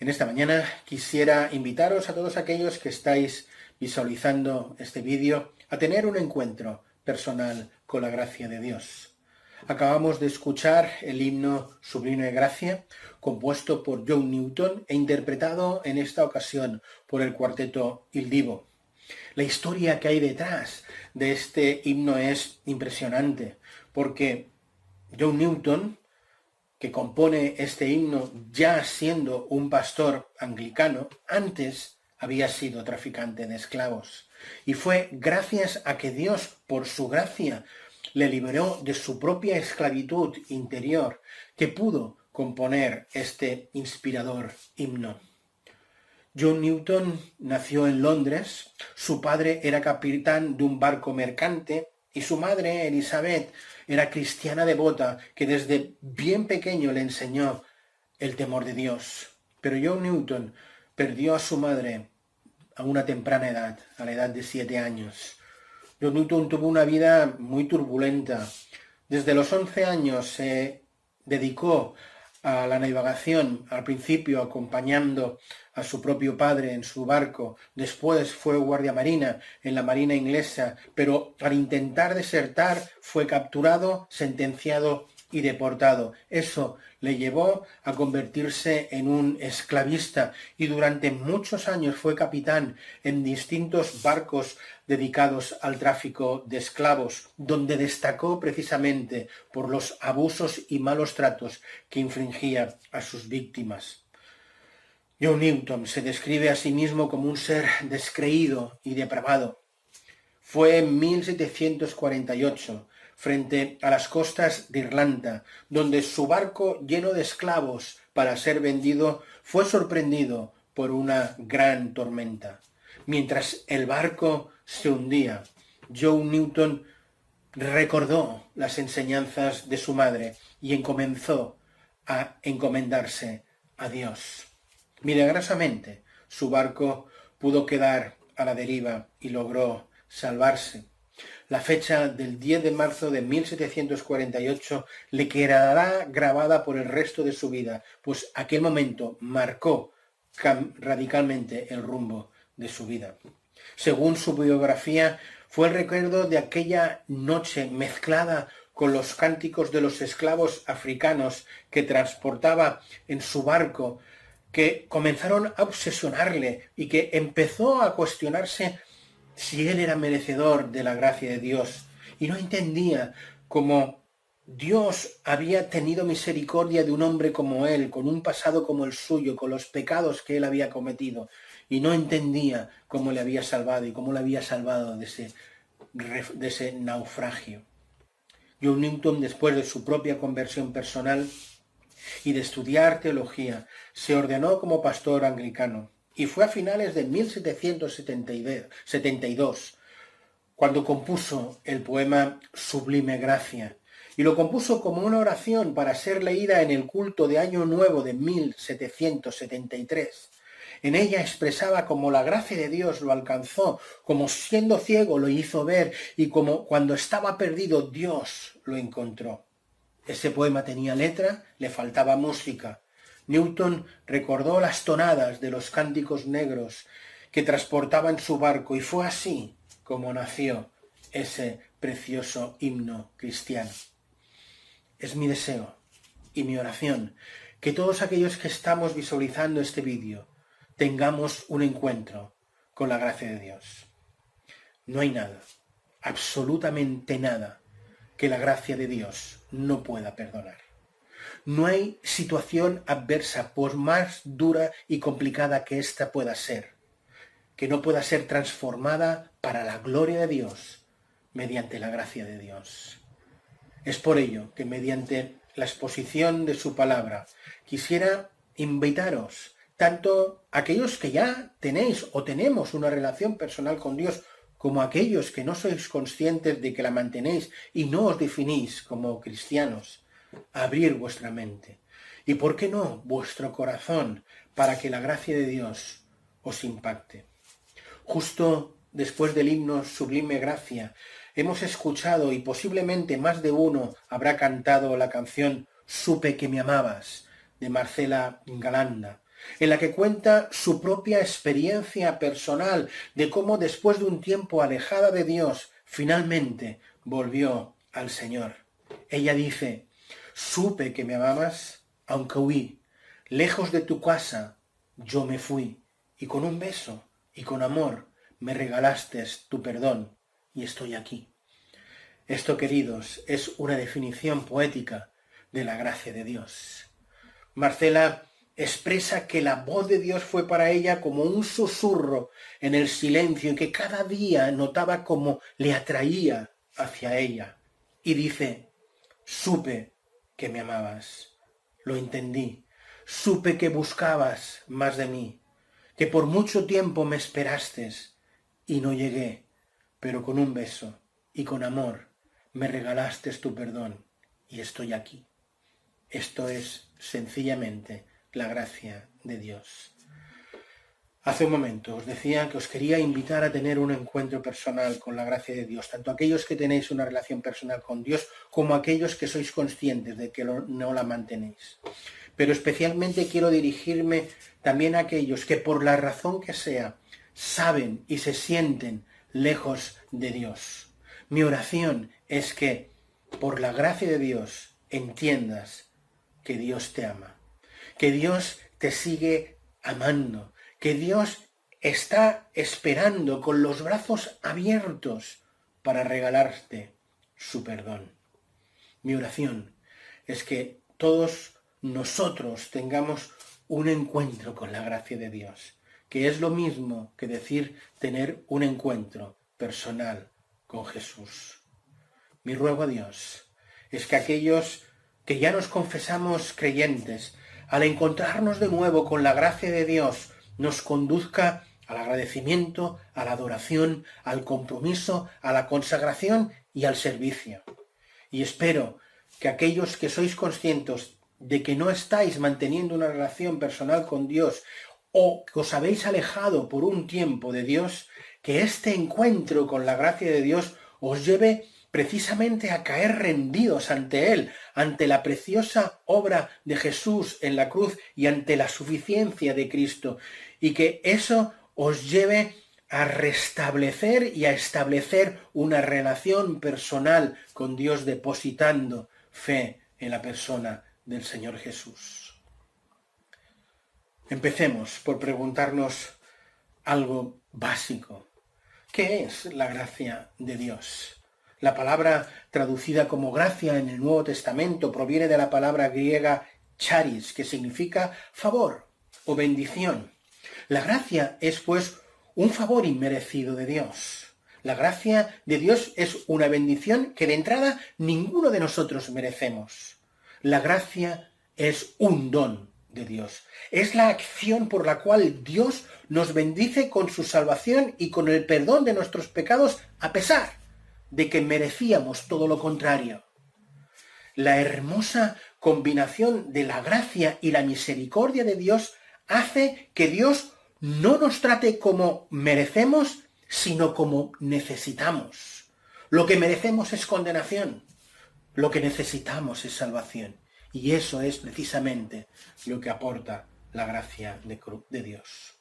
En esta mañana quisiera invitaros a todos aquellos que estáis visualizando este vídeo a tener un encuentro personal con la gracia de Dios. Acabamos de escuchar el himno Sublime Gracia, compuesto por John Newton e interpretado en esta ocasión por el cuarteto Il Divo. La historia que hay detrás de este himno es impresionante, porque John Newton, que compone este himno ya siendo un pastor anglicano, antes había sido traficante de esclavos. Y fue gracias a que Dios, por su gracia, le liberó de su propia esclavitud interior, que pudo componer este inspirador himno. John Newton nació en Londres, su padre era capitán de un barco mercante y su madre, Elizabeth, era cristiana devota que desde bien pequeño le enseñó el temor de Dios. Pero John Newton perdió a su madre a una temprana edad, a la edad de 7 años. John Newton tuvo una vida muy turbulenta. Desde los 11 años se dedicó a la navegación, al principio acompañando a su propio padre en su barco, después fue guardia marina en la marina inglesa, pero al intentar desertar fue capturado, sentenciado y deportado. Eso le llevó a convertirse en un esclavista y durante muchos años fue capitán en distintos barcos dedicados al tráfico de esclavos, donde destacó precisamente por los abusos y malos tratos que infringía a sus víctimas. John Newton se describe a sí mismo como un ser descreído y depravado. Fue en 1748, frente a las costas de Irlanda, donde su barco lleno de esclavos para ser vendido fue sorprendido por una gran tormenta. Mientras el barco se hundía, John Newton recordó las enseñanzas de su madre y comenzó a encomendarse a Dios. Milagrosamente, su barco pudo quedar a la deriva y logró salvarse. La fecha del 10 de marzo de 1748 le quedará grabada por el resto de su vida, pues aquel momento marcó radicalmente el rumbo de su vida. Según su biografía, fue el recuerdo de aquella noche mezclada con los cánticos de los esclavos africanos que transportaba en su barco, que comenzaron a obsesionarle y que empezó a cuestionarse si él era merecedor de la gracia de Dios, y no entendía cómo Dios había tenido misericordia de un hombre como él, con un pasado como el suyo, con los pecados que él había cometido, y no entendía cómo le había salvado y cómo le había salvado de ese naufragio. John Newton, después de su propia conversión personal y de estudiar teología, se ordenó como pastor anglicano. Y fue a finales de 1772 cuando compuso el poema Sublime Gracia, y lo compuso como una oración para ser leída en el culto de Año Nuevo de 1773. En ella expresaba cómo la gracia de Dios lo alcanzó, como siendo ciego lo hizo ver, y como cuando estaba perdido Dios lo encontró. Ese poema tenía letra, le faltaba música. Newton recordó las tonadas de los cánticos negros que transportaba en su barco y fue así como nació ese precioso himno cristiano. Es mi deseo y mi oración que todos aquellos que estamos visualizando este vídeo tengamos un encuentro con la gracia de Dios. No hay nada, absolutamente nada, que la gracia de Dios no pueda perdonar. No hay situación adversa, por más dura y complicada que ésta pueda ser, que no pueda ser transformada para la gloria de Dios mediante la gracia de Dios. Es por ello que mediante la exposición de su palabra quisiera invitaros, tanto aquellos que ya tenéis o tenemos una relación personal con Dios, como aquellos que no sois conscientes de que la mantenéis y no os definís como cristianos, a abrir vuestra mente y, ¿por qué no?, vuestro corazón para que la gracia de Dios os impacte. Justo después del himno Sublime Gracia, hemos escuchado y posiblemente más de uno habrá cantado la canción Supe que me amabas, de Marcela Galanda, en la que cuenta su propia experiencia personal de cómo después de un tiempo alejada de Dios, finalmente volvió al Señor. Ella dice: supe que me amabas, aunque huí. Lejos de tu casa yo me fui, y con un beso y con amor me regalaste tu perdón, y estoy aquí. Esto, queridos, es una definición poética de la gracia de Dios. Marcela expresa que la voz de Dios fue para ella como un susurro en el silencio y que cada día notaba cómo le atraía hacia ella. Y dice: supe que me amabas, lo entendí, supe que buscabas más de mí, que por mucho tiempo me esperaste y no llegué, pero con un beso y con amor me regalaste tu perdón y estoy aquí. Esto es sencillamente la gracia de Dios. Hace un momento os decía que os quería invitar a tener un encuentro personal con la gracia de Dios, tanto aquellos que tenéis una relación personal con Dios como aquellos que sois conscientes de que no la mantenéis. Pero especialmente quiero dirigirme también a aquellos que por la razón que sea saben y se sienten lejos de Dios. Mi oración es que por la gracia de Dios entiendas que Dios te ama, que Dios te sigue amando, que Dios está esperando con los brazos abiertos para regalarte su perdón. Mi oración es que todos nosotros tengamos un encuentro con la gracia de Dios, que es lo mismo que decir tener un encuentro personal con Jesús. Mi ruego a Dios es que aquellos que ya nos confesamos creyentes, al encontrarnos de nuevo con la gracia de Dios, nos conduzca al agradecimiento, a la adoración, al compromiso, a la consagración y al servicio. Y espero que aquellos que sois conscientes de que no estáis manteniendo una relación personal con Dios o que os habéis alejado por un tiempo de Dios, que este encuentro con la gracia de Dios os lleve precisamente a caer rendidos ante Él, ante la preciosa obra de Jesús en la cruz y ante la suficiencia de Cristo, y que eso os lleve a restablecer y a establecer una relación personal con Dios, depositando fe en la persona del Señor Jesús. Empecemos por preguntarnos algo básico. ¿Qué es la gracia de Dios? La palabra traducida como gracia en el Nuevo Testamento proviene de la palabra griega charis, que significa favor o bendición. La gracia es, pues, un favor inmerecido de Dios. La gracia de Dios es una bendición que de entrada ninguno de nosotros merecemos. La gracia es un don de Dios. Es la acción por la cual Dios nos bendice con su salvación y con el perdón de nuestros pecados, a pesar de que merecíamos todo lo contrario. La hermosa combinación de la gracia y la misericordia de Dios hace que Dios no nos trate como merecemos, sino como necesitamos. Lo que merecemos es condenación, lo que necesitamos es salvación. Y eso es precisamente lo que aporta la gracia de Dios.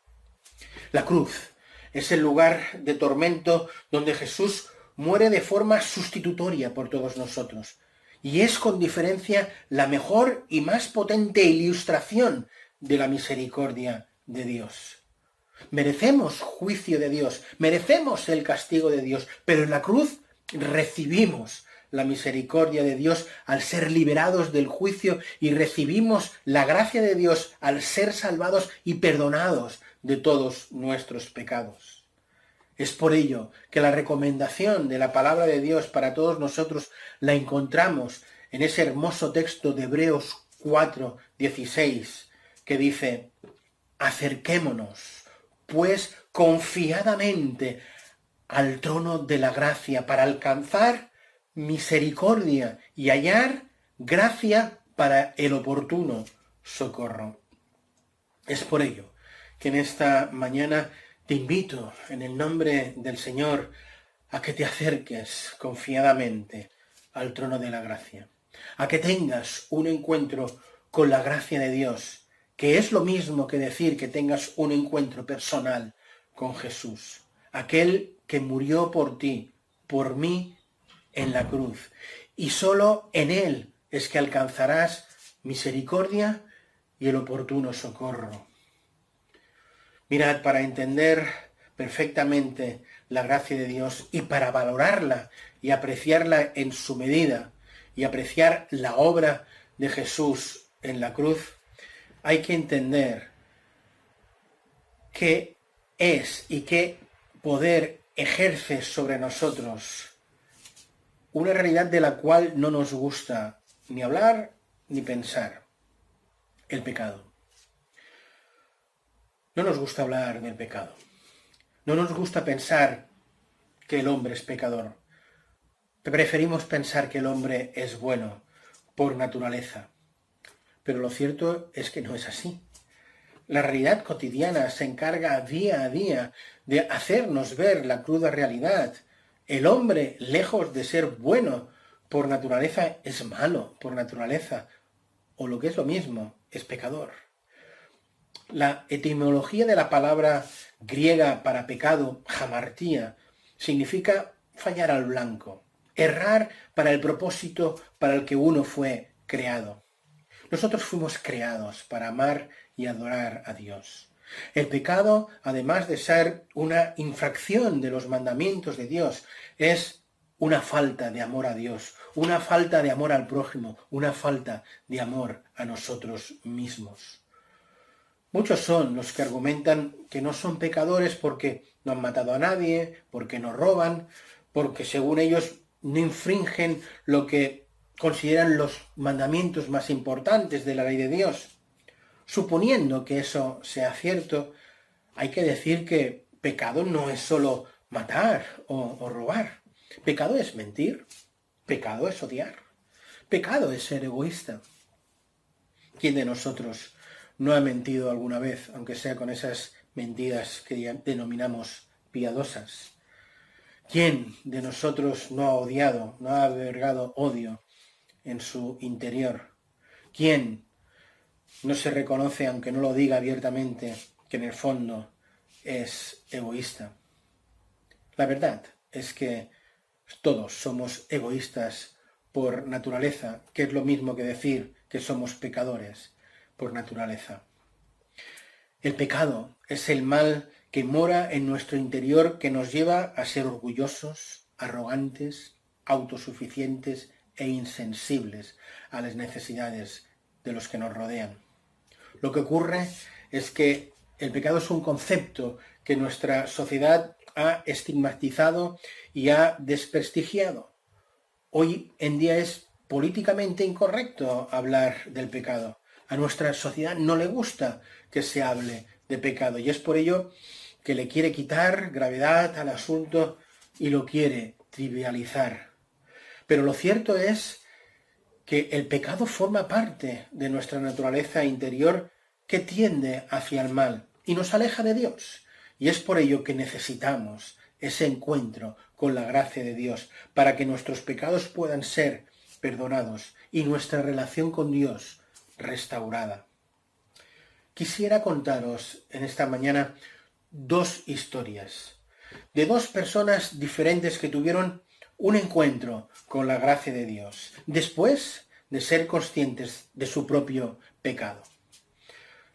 La cruz es el lugar de tormento donde Jesús muere de forma sustitutoria por todos nosotros. Y es con diferencia la mejor y más potente ilustración de la misericordia de Dios. Merecemos juicio de Dios, merecemos el castigo de Dios, pero en la cruz recibimos la misericordia de Dios al ser liberados del juicio y recibimos la gracia de Dios al ser salvados y perdonados de todos nuestros pecados. Es por ello que la recomendación de la palabra de Dios para todos nosotros la encontramos en ese hermoso texto de Hebreos 4:16, que dice: acerquémonos, pues, confiadamente al trono de la gracia para alcanzar misericordia y hallar gracia para el oportuno socorro. Es por ello que en esta mañana te invito, en el nombre del Señor, a que te acerques confiadamente al trono de la gracia, a que tengas un encuentro con la gracia de Dios, que es lo mismo que decir que tengas un encuentro personal con Jesús, aquel que murió por ti, por mí, en la cruz. Y solo en Él es que alcanzarás misericordia y el oportuno socorro. Mirad, para entender perfectamente la gracia de Dios y para valorarla y apreciarla en su medida y apreciar la obra de Jesús en la cruz, hay que entender qué es y qué poder ejerce sobre nosotros una realidad de la cual no nos gusta ni hablar ni pensar: el pecado. No nos gusta hablar del pecado. No nos gusta pensar que el hombre es pecador. Preferimos pensar que el hombre es bueno por naturaleza. Pero lo cierto es que no es así. La realidad cotidiana se encarga día a día de hacernos ver la cruda realidad. El hombre, lejos de ser bueno por naturaleza, es malo por naturaleza. O lo que es lo mismo, es pecador. La etimología de la palabra griega para pecado, hamartía, significa fallar al blanco, errar para el propósito para el que uno fue creado. Nosotros fuimos creados para amar y adorar a Dios. El pecado, además de ser una infracción de los mandamientos de Dios, es una falta de amor a Dios, una falta de amor al prójimo, una falta de amor a nosotros mismos. Muchos son los que argumentan que no son pecadores porque no han matado a nadie, porque no roban, porque según ellos no infringen lo que consideran los mandamientos más importantes de la ley de Dios. Suponiendo que eso sea cierto, hay que decir que pecado no es solo matar o robar. Pecado es mentir, pecado es odiar, pecado es ser egoísta. ¿Quién de nosotros no ha mentido alguna vez, aunque sea con esas mentiras que denominamos piadosas? ¿Quién de nosotros no ha odiado, no ha albergado odio en su interior? ¿Quién no se reconoce, aunque no lo diga abiertamente, que en el fondo es egoísta? La verdad es que todos somos egoístas por naturaleza, que es lo mismo que decir que somos pecadores por naturaleza. El pecado es el mal que mora en nuestro interior, que nos lleva a ser orgullosos, arrogantes, autosuficientes e insensibles a las necesidades de los que nos rodean. Lo que ocurre es que el pecado es un concepto que nuestra sociedad ha estigmatizado y ha desprestigiado. Hoy en día es políticamente incorrecto hablar del pecado. A nuestra sociedad no le gusta que se hable de pecado y es por ello que le quiere quitar gravedad al asunto y lo quiere trivializar. Pero lo cierto es que el pecado forma parte de nuestra naturaleza interior que tiende hacia el mal y nos aleja de Dios. Y es por ello que necesitamos ese encuentro con la gracia de Dios para que nuestros pecados puedan ser perdonados y nuestra relación con Dios restaurada. Quisiera contaros en esta mañana dos historias de dos personas diferentes que tuvieron un encuentro con la gracia de Dios después de ser conscientes de su propio pecado.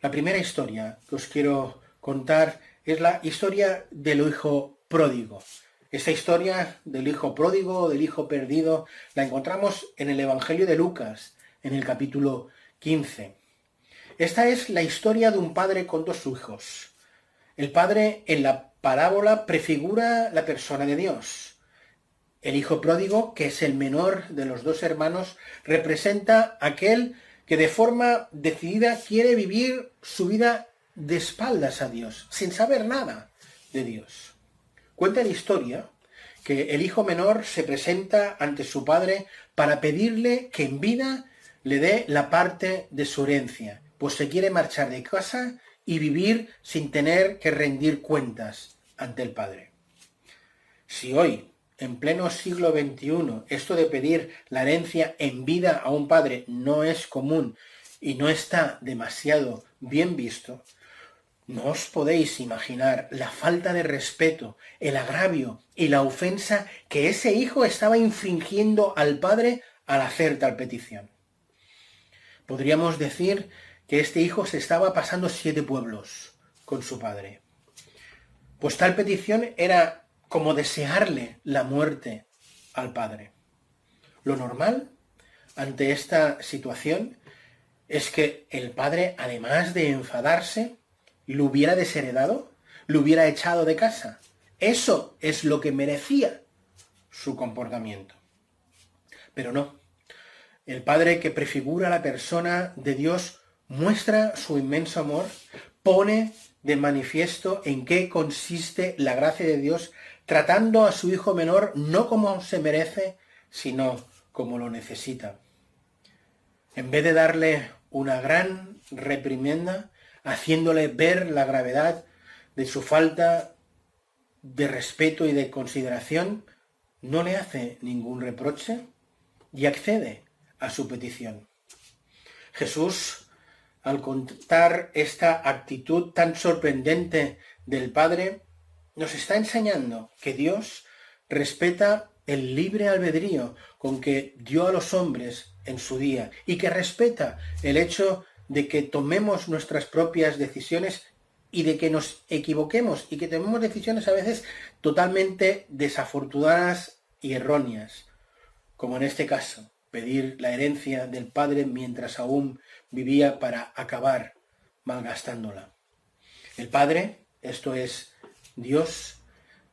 La primera historia que os quiero contar es la historia del hijo pródigo. Esta historia del hijo pródigo, del hijo perdido, la encontramos en el Evangelio de Lucas, en el capítulo 15. Esta es la historia de un padre con dos hijos. El padre en la parábola prefigura la persona de Dios. El hijo pródigo, que es el menor de los dos hermanos, representa aquel que de forma decidida quiere vivir su vida de espaldas a Dios, sin saber nada de Dios. Cuenta la historia que el hijo menor se presenta ante su padre para pedirle que en vida le dé la parte de su herencia, pues se quiere marchar de casa y vivir sin tener que rendir cuentas ante el padre. Si hoy, en pleno siglo XXI, esto de pedir la herencia en vida a un padre no es común y no está demasiado bien visto, no os podéis imaginar la falta de respeto, el agravio y la ofensa que ese hijo estaba infringiendo al padre al hacer tal petición. Podríamos decir que este hijo se estaba pasando 7 pueblos con su padre. Pues tal petición era como desearle la muerte al padre. Lo normal ante esta situación es que el padre, además de enfadarse, lo hubiera desheredado, lo hubiera echado de casa. Eso es lo que merecía su comportamiento. Pero no. El Padre, que prefigura la persona de Dios, muestra su inmenso amor, pone de manifiesto en qué consiste la gracia de Dios, tratando a su hijo menor no como se merece, sino como lo necesita. En vez de darle una gran reprimenda, haciéndole ver la gravedad de su falta de respeto y de consideración, no le hace ningún reproche y accede a su petición. Jesús, al contar esta actitud tan sorprendente del Padre, nos está enseñando que Dios respeta el libre albedrío con que dio a los hombres en su día y que respeta el hecho de que tomemos nuestras propias decisiones y de que nos equivoquemos y que tomemos decisiones a veces totalmente desafortunadas y erróneas, como en este caso, pedir la herencia del padre mientras aún vivía para acabar malgastándola. El padre, esto es Dios,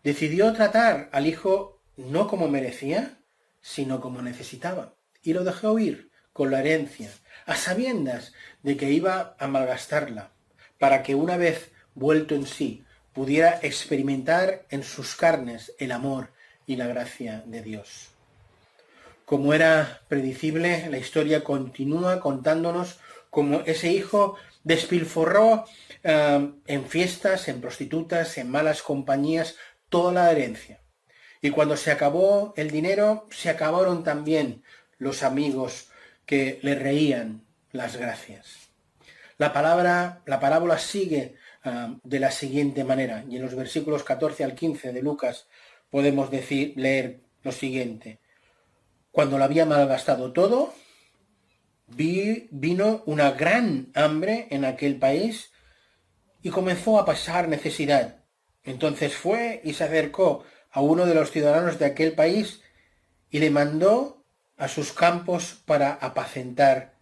decidió tratar al hijo no como merecía, sino como necesitaba, y lo dejó ir con la herencia, a sabiendas de que iba a malgastarla, para que una vez vuelto en sí, pudiera experimentar en sus carnes el amor y la gracia de Dios. Como era predecible, la historia continúa contándonos cómo ese hijo despilforró en fiestas, en prostitutas, en malas compañías, toda la herencia. Y cuando se acabó el dinero, se acabaron también los amigos que le reían las gracias. La parábola sigue de la siguiente manera, y en los versículos 14 al 15 de Lucas podemos leer lo siguiente. Cuando lo había malgastado todo, vino una gran hambre en aquel país y comenzó a pasar necesidad. Entonces fue y se acercó a uno de los ciudadanos de aquel país y le mandó a sus campos para apacentar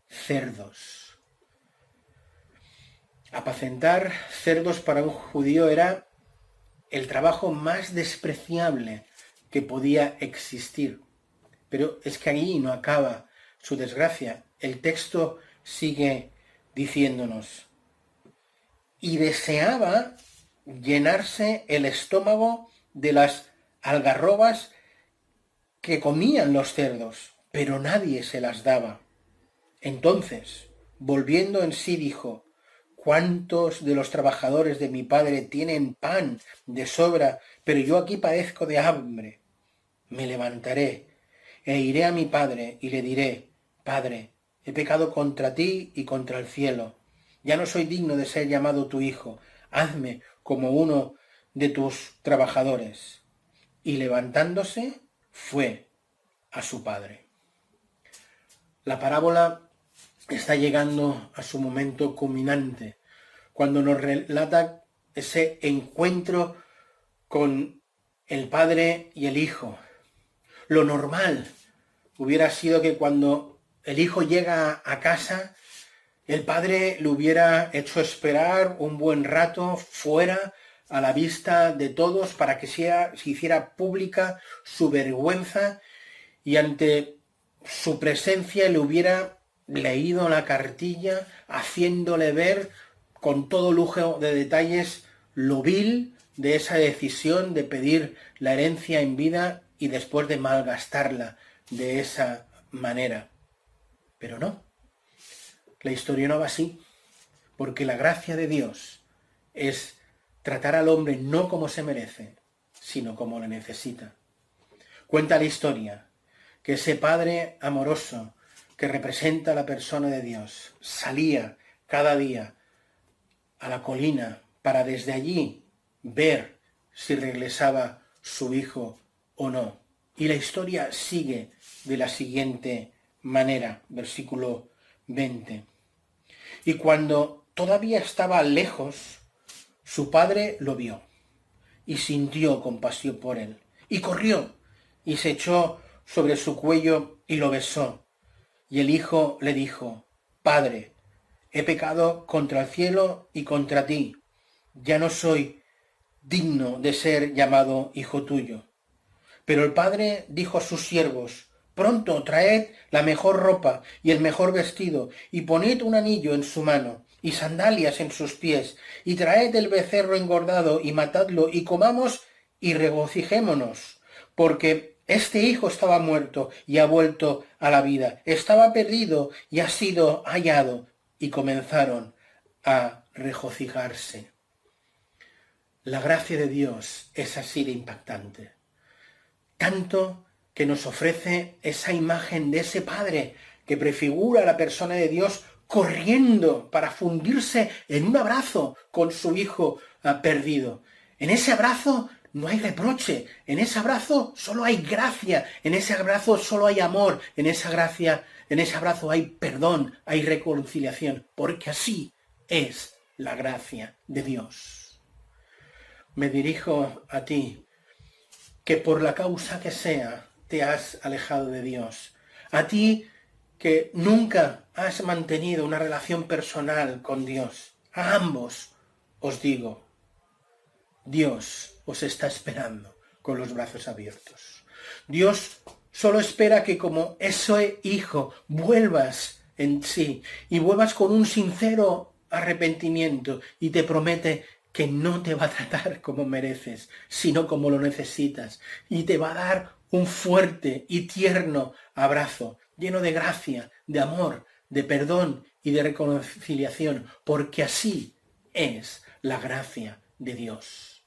cerdos. Apacentar cerdos para un judío era el trabajo más despreciable que podía existir. Pero es que allí no acaba su desgracia. El texto sigue diciéndonos: y deseaba llenarse el estómago de las algarrobas que comían los cerdos, pero nadie se las daba. Entonces, volviendo en sí, dijo: ¿cuántos de los trabajadores de mi padre tienen pan de sobra, pero yo aquí padezco de hambre? Me levantaré e iré a mi padre y le diré: Padre, he pecado contra ti y contra el cielo. Ya no soy digno de ser llamado tu hijo. Hazme como uno de tus trabajadores. Y levantándose, fue a su padre. La parábola está llegando a su momento culminante, cuando nos relata ese encuentro con el padre y el hijo. Lo normal hubiera sido que cuando el hijo llega a casa, el padre le hubiera hecho esperar un buen rato fuera, a la vista de todos, para que se hiciera pública su vergüenza y ante su presencia le hubiera leído la cartilla, haciéndole ver con todo lujo de detalles lo vil de esa decisión de pedir la herencia en vida y después de malgastarla de esa manera. Pero no, la historia no va así, porque la gracia de Dios es tratar al hombre no como se merece, sino como le necesita. Cuenta la historia que ese padre amoroso que representa a la persona de Dios salía cada día a la colina para desde allí ver si regresaba su hijo o no. Y la historia sigue de la siguiente manera, versículo 20. Y cuando todavía estaba lejos, su padre lo vio y sintió compasión por él. Y corrió y se echó sobre su cuello y lo besó. Y el hijo le dijo: Padre, he pecado contra el cielo y contra ti. Ya no soy digno de ser llamado hijo tuyo. Pero el padre dijo a sus siervos: Pronto traed la mejor ropa y el mejor vestido, y poned un anillo en su mano y sandalias en sus pies, y traed el becerro engordado y matadlo, y comamos y regocijémonos, porque este hijo estaba muerto y ha vuelto a la vida, estaba perdido y ha sido hallado. Y comenzaron a regocijarse. La gracia de Dios es así de impactante. Tanto que nos ofrece esa imagen de ese Padre que prefigura a la persona de Dios corriendo para fundirse en un abrazo con su hijo perdido. En ese abrazo no hay reproche, en ese abrazo solo hay gracia, en ese abrazo solo hay amor, en esa gracia, en ese abrazo hay perdón, hay reconciliación, porque así es la gracia de Dios. Me dirijo a ti, que por la causa que sea te has alejado de Dios. A ti que nunca has mantenido una relación personal con Dios. A ambos os digo, Dios os está esperando con los brazos abiertos. Dios solo espera que como ese hijo vuelvas en sí y vuelvas con un sincero arrepentimiento, y te promete que no te va a tratar como mereces, sino como lo necesitas, y te va a dar un fuerte y tierno abrazo, lleno de gracia, de amor, de perdón y de reconciliación, porque así es la gracia de Dios.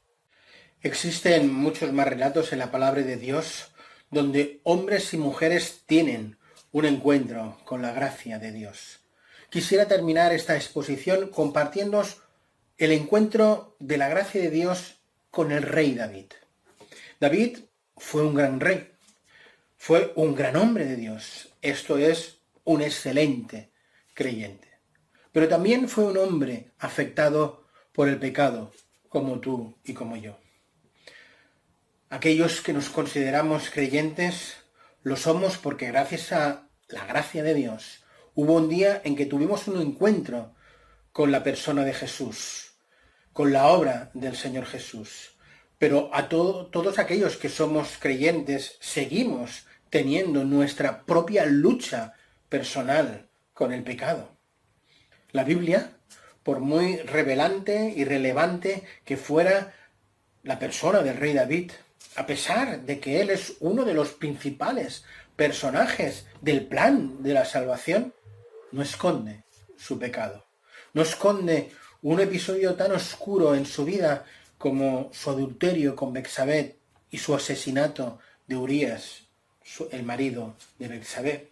Existen muchos más relatos en la palabra de Dios donde hombres y mujeres tienen un encuentro con la gracia de Dios. Quisiera terminar esta exposición compartiéndoos el encuentro de la gracia de Dios con el rey David. David fue un gran rey, fue un gran hombre de Dios, esto es, un excelente creyente. Pero también fue un hombre afectado por el pecado, como tú y como yo. Aquellos que nos consideramos creyentes, lo somos porque gracias a la gracia de Dios hubo un día en que tuvimos un encuentro con la persona de Jesús, con la obra del Señor Jesús. Pero a todos aquellos que somos creyentes seguimos teniendo nuestra propia lucha personal con el pecado. La Biblia, por muy revelante y relevante que fuera la persona del rey David, a pesar de que él es uno de los principales personajes del plan de la salvación, no esconde su pecado. No esconde un episodio tan oscuro en su vida como su adulterio con Betsabé y su asesinato de Urías, el marido de Betsabé.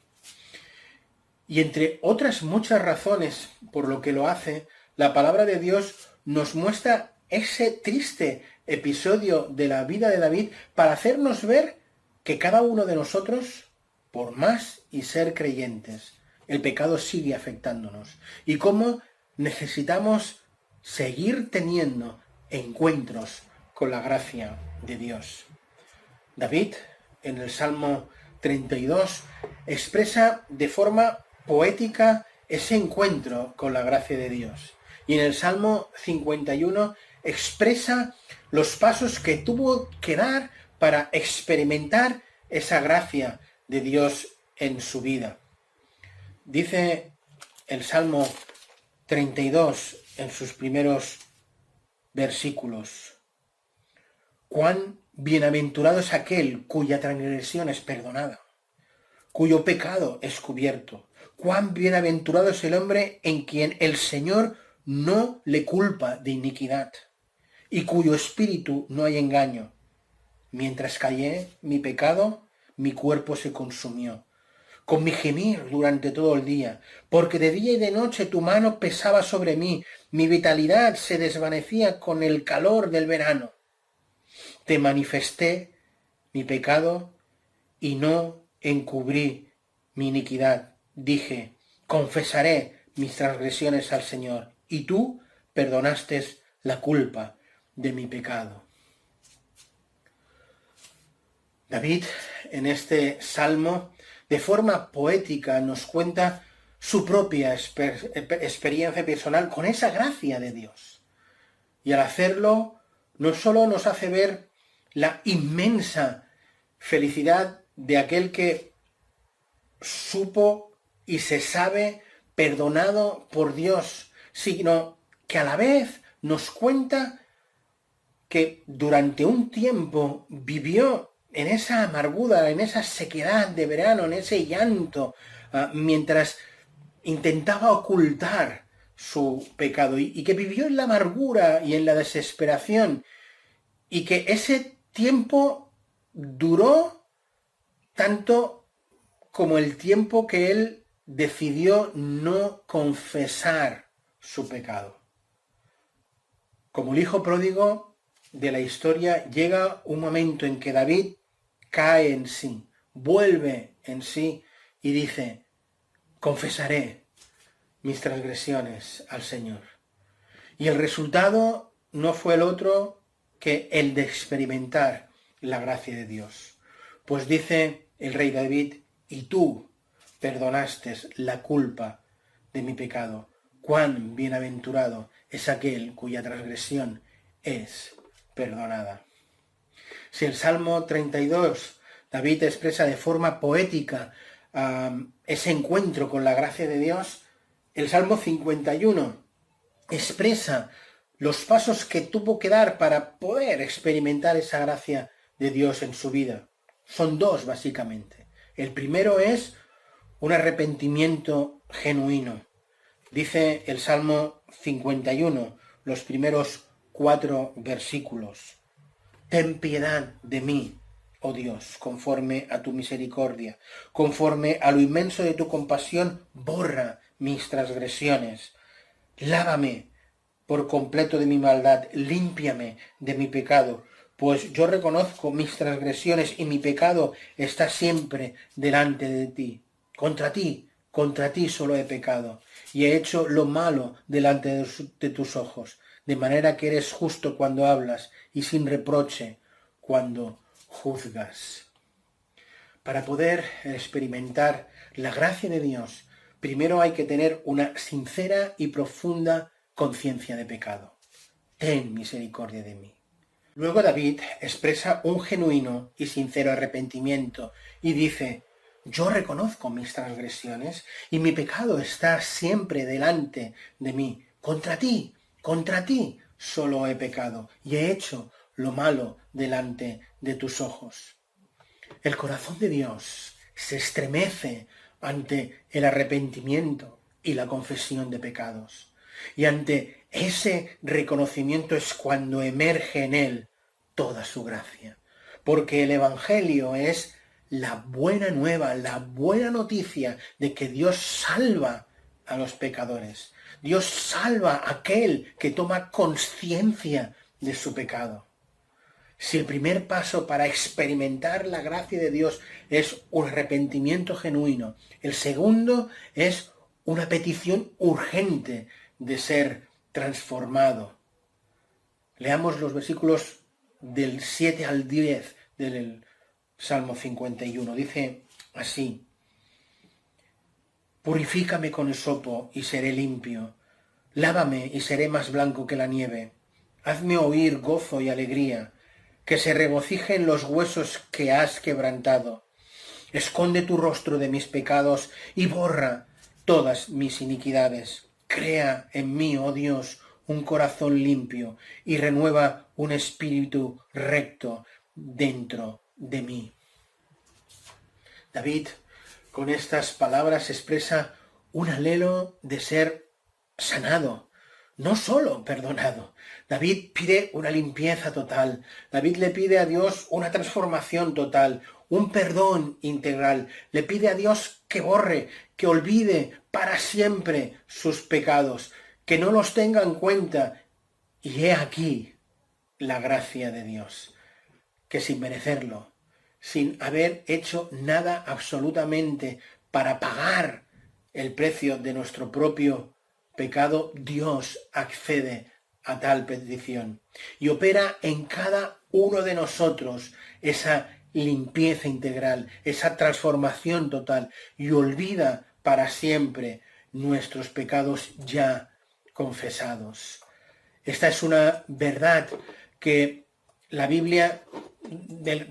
Y entre otras muchas razones por lo que lo hace, la palabra de Dios nos muestra ese triste episodio de la vida de David para hacernos ver que cada uno de nosotros, por más y ser creyentes, el pecado sigue afectándonos. Y cómo necesitamos seguir teniendo encuentros con la gracia de Dios. David, en el Salmo 32, expresa de forma poética ese encuentro con la gracia de Dios. Y en el Salmo 51 expresa los pasos que tuvo que dar para experimentar esa gracia de Dios en su vida. Dice el Salmo 32 en sus primeros versículos: cuán bienaventurado es aquel cuya transgresión es perdonada, cuyo pecado es cubierto. Cuán bienaventurado es el hombre en quien el Señor no le culpa de iniquidad, y cuyo espíritu no hay engaño. Mientras callé mi pecado, mi cuerpo se consumió. con mi gemir durante todo el día, porque de día y de noche tu mano pesaba sobre mí, mi vitalidad se desvanecía con el calor del verano. Te manifesté mi pecado y no encubrí mi iniquidad. Dije, confesaré mis transgresiones al Señor, y tú perdonaste la culpa de mi pecado. David, en este salmo, de forma poética, nos cuenta su propia experiencia personal con esa gracia de Dios. Y al hacerlo, no solo nos hace ver la inmensa felicidad de aquel que supo y se sabe perdonado por Dios, sino que a la vez nos cuenta que durante un tiempo vivió en esa amargura, en esa sequedad de verano, en ese llanto, mientras intentaba ocultar su pecado, y que vivió en la amargura y en la desesperación, y que ese tiempo duró tanto como el tiempo que él decidió no confesar su pecado. Como el hijo pródigo de la historia, llega un momento en que David cae en sí, vuelve en sí y dice, confesaré mis transgresiones al Señor. Y el resultado no fue el otro que el de experimentar la gracia de Dios. Pues dice el rey David, y tú perdonaste la culpa de mi pecado. Cuán bienaventurado es aquel cuya transgresión es perdonada. Si el Salmo 32, David expresa de forma poética ese encuentro con la gracia de Dios, el Salmo 51 expresa los pasos que tuvo que dar para poder experimentar esa gracia de Dios en su vida. Son dos, básicamente. El primero es un arrepentimiento genuino. Dice el Salmo 51, los primeros 4 versículos. Ten piedad de mí, oh Dios, conforme a tu misericordia, conforme a lo inmenso de tu compasión, borra mis transgresiones. Lávame por completo de mi maldad, límpiame de mi pecado, pues yo reconozco mis transgresiones y mi pecado está siempre delante de ti. Contra ti solo he pecado y he hecho lo malo delante de tus ojos, de manera que eres justo cuando hablas y sin reproche cuando juzgas. Para poder experimentar la gracia de Dios, primero hay que tener una sincera y profunda conciencia de pecado. Ten misericordia de mí. Luego David expresa un genuino y sincero arrepentimiento y dice, yo reconozco mis transgresiones y mi pecado está siempre delante de mí. Contra ti solo he pecado y he hecho lo malo delante de tus ojos. El corazón de Dios se estremece ante el arrepentimiento y la confesión de pecados. Y ante ese reconocimiento es cuando emerge en él toda su gracia. Porque el Evangelio es la buena nueva, la buena noticia de que Dios salva a los pecadores. Dios salva a aquel que toma conciencia de su pecado. Si el primer paso para experimentar la gracia de Dios es un arrepentimiento genuino, el segundo es una petición urgente de ser transformado. Leamos los versículos del 7 al 10 del Salmo 51. Dice así, purifícame con esopo y seré limpio, lávame y seré más blanco que la nieve, hazme oír gozo y alegría, que se regocijen los huesos que has quebrantado. Esconde tu rostro de mis pecados y borra todas mis iniquidades. Crea en mí, oh Dios, un corazón limpio y renueva un espíritu recto dentro de mí. David, con estas palabras, expresa un anhelo de ser sanado, no solo perdonado. David pide una limpieza total. David le pide a Dios una transformación total, un perdón integral. Le pide a Dios que borre, que olvide para siempre sus pecados, que no los tenga en cuenta. Y he aquí la gracia de Dios, que sin merecerlo, sin haber hecho nada absolutamente para pagar el precio de nuestro propio pecado, Dios accede a tal petición y opera en cada uno de nosotros esa limpieza integral, esa transformación total, y olvida para siempre nuestros pecados ya confesados. Esta es una verdad que la Biblia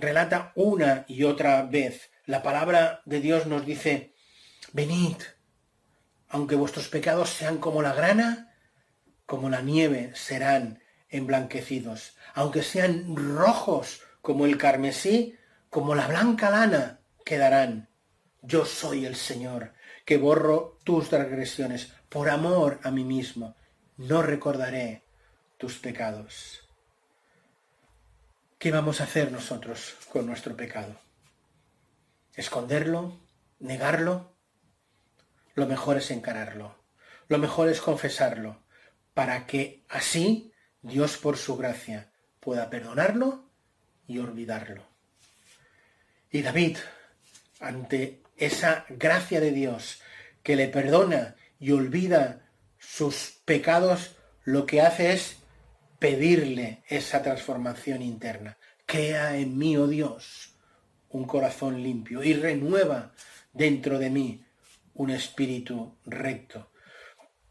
relata una y otra vez. La palabra de Dios nos dice: venid, aunque vuestros pecados sean como la grana, como la nieve serán emblanquecidos. Aunque sean rojos como el carmesí, como la blanca lana quedarán. Yo soy el Señor, que borro tus transgresiones por amor a mí mismo. No recordaré tus pecados. ¿Qué vamos a hacer nosotros con nuestro pecado? ¿Esconderlo? ¿Negarlo? Lo mejor es encararlo. Lo mejor es confesarlo, para que así Dios, por su gracia, pueda perdonarlo y olvidarlo. Y David, ante esa gracia de Dios que le perdona y olvida sus pecados, lo que hace es pedirle esa transformación interna. Crea en mí, oh Dios, un corazón limpio y renueva dentro de mí un espíritu recto.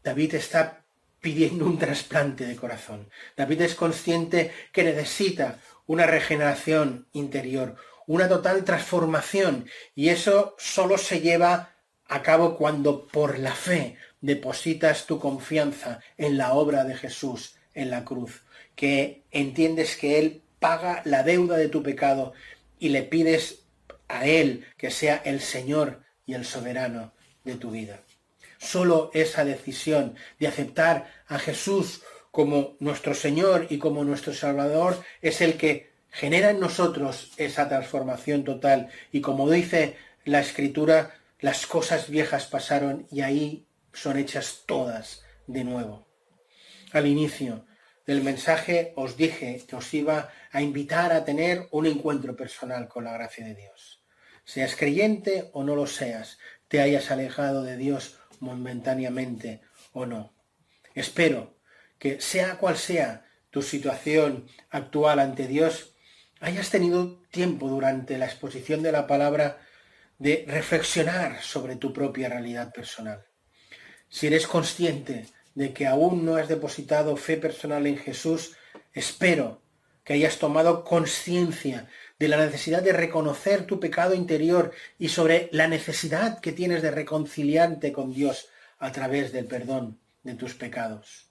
David está pidiendo un trasplante de corazón. David es consciente que necesita una regeneración interior, una total transformación, y eso solo se lleva a cabo cuando por la fe depositas tu confianza en la obra de Jesús en la cruz, que entiendes que Él paga la deuda de tu pecado y le pides a Él que sea el Señor y el soberano de tu vida. Solo esa decisión de aceptar a Jesús como nuestro Señor y como nuestro Salvador es el que genera en nosotros esa transformación total. Y como dice la Escritura, las cosas viejas pasaron y ahí son hechas todas de nuevo. Al inicio del mensaje os dije que os iba a invitar a tener un encuentro personal con la gracia de Dios. Seas creyente o no lo seas, te hayas alejado de Dios momentáneamente o no. Espero que, sea cual sea tu situación actual ante Dios, hayas tenido tiempo durante la exposición de la palabra de reflexionar sobre tu propia realidad personal. Si eres consciente de que aún no has depositado fe personal en Jesús, espero que hayas tomado conciencia de la necesidad de reconocer tu pecado interior y sobre la necesidad que tienes de reconciliarte con Dios a través del perdón de tus pecados.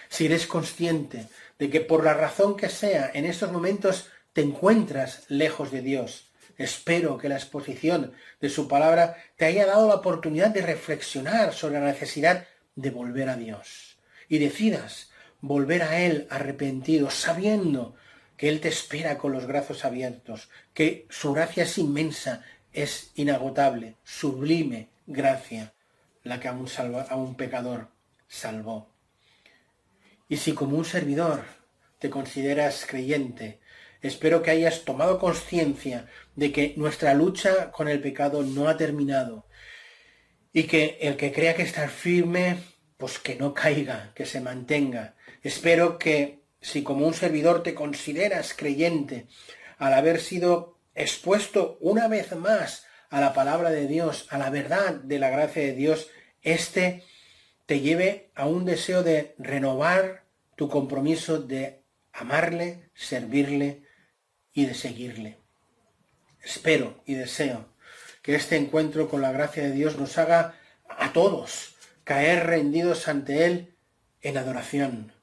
Si eres consciente de que por la razón que sea en estos momentos te encuentras lejos de Dios, espero que la exposición de su palabra te haya dado la oportunidad de reflexionar sobre la necesidad de volver a Dios y decidas volver a Él arrepentido, sabiendo que Él te espera con los brazos abiertos, que su gracia es inmensa, es inagotable, sublime gracia, la que a un pecador salvó. Y si como un servidor te consideras creyente, espero que hayas tomado conciencia de que nuestra lucha con el pecado no ha terminado y que el que crea que está firme, pues que no caiga, que se mantenga. Espero que si como un servidor te consideras creyente, al haber sido expuesto una vez más a la palabra de Dios, a la verdad de la gracia de Dios, te lleve a un deseo de renovar tu compromiso de amarle, servirle y de seguirle. Espero y deseo que este encuentro con la gracia de Dios nos haga a todos caer rendidos ante Él en adoración,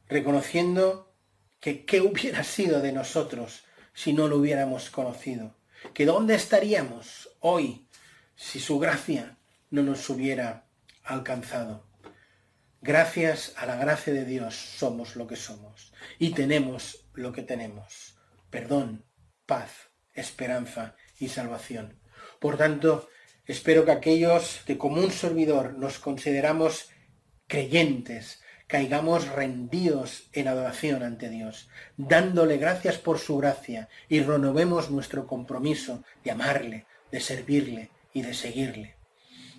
reconociendo que qué hubiera sido de nosotros si no lo hubiéramos conocido, que dónde estaríamos hoy si su gracia no nos hubiera alcanzado. Gracias a la gracia de Dios somos lo que somos y tenemos lo que tenemos: perdón, paz, esperanza y salvación. Por tanto, espero que aquellos que como un servidor nos consideramos creyentes, caigamos rendidos en adoración ante Dios, dándole gracias por su gracia y renovemos nuestro compromiso de amarle, de servirle y de seguirle.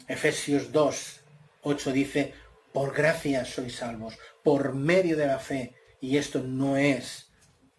Efesios 2:8 dice: por gracia sois salvos, por medio de la fe, y esto no es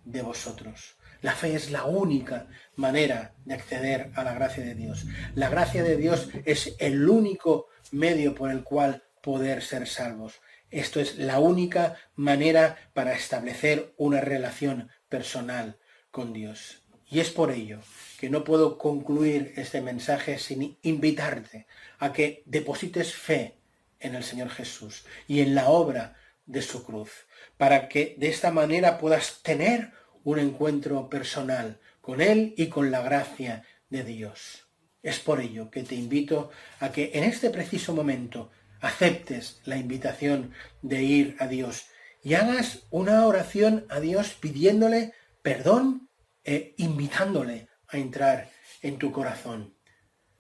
de vosotros. La fe es la única manera de acceder a la gracia de Dios. La gracia de Dios es el único medio por el cual poder ser salvos. Esto es la única manera para establecer una relación personal con Dios. Y es por ello que no puedo concluir este mensaje sin invitarte a que deposites fe en el Señor Jesús y en la obra de su cruz, para que de esta manera puedas tener un encuentro personal con Él y con la gracia de Dios. Es por ello que te invito a que en este preciso momento aceptes la invitación de ir a Dios y hagas una oración a Dios pidiéndole perdón e invitándole a entrar en tu corazón.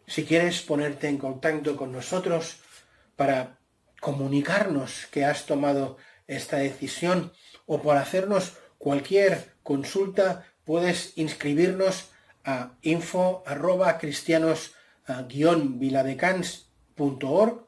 Si quieres ponerte en contacto con nosotros para comunicarnos que has tomado esta decisión o por hacernos cualquier consulta, puedes inscribirnos a info@cristianos-viladecans.org.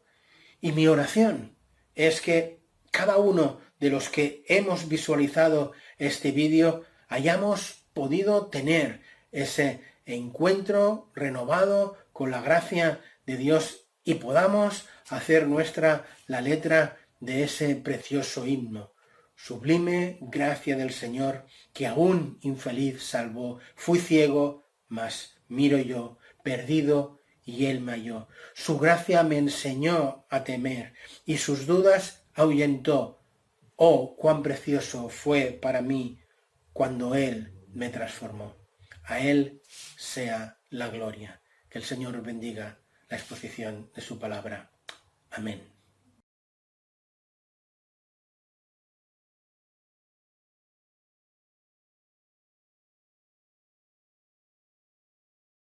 Y mi oración es que cada uno de los que hemos visualizado este vídeo hayamos podido tener ese encuentro renovado con la gracia de Dios y podamos hacer nuestra la letra de ese precioso himno. Sublime gracia del Señor, que aún infeliz salvó. Fui ciego, mas miro yo, perdido, y Él me halló. Su gracia me enseñó a temer, y sus dudas ahuyentó. Oh, cuán precioso fue para mí cuando Él me transformó. A Él sea la gloria. Que el Señor bendiga la exposición de su palabra. Amén.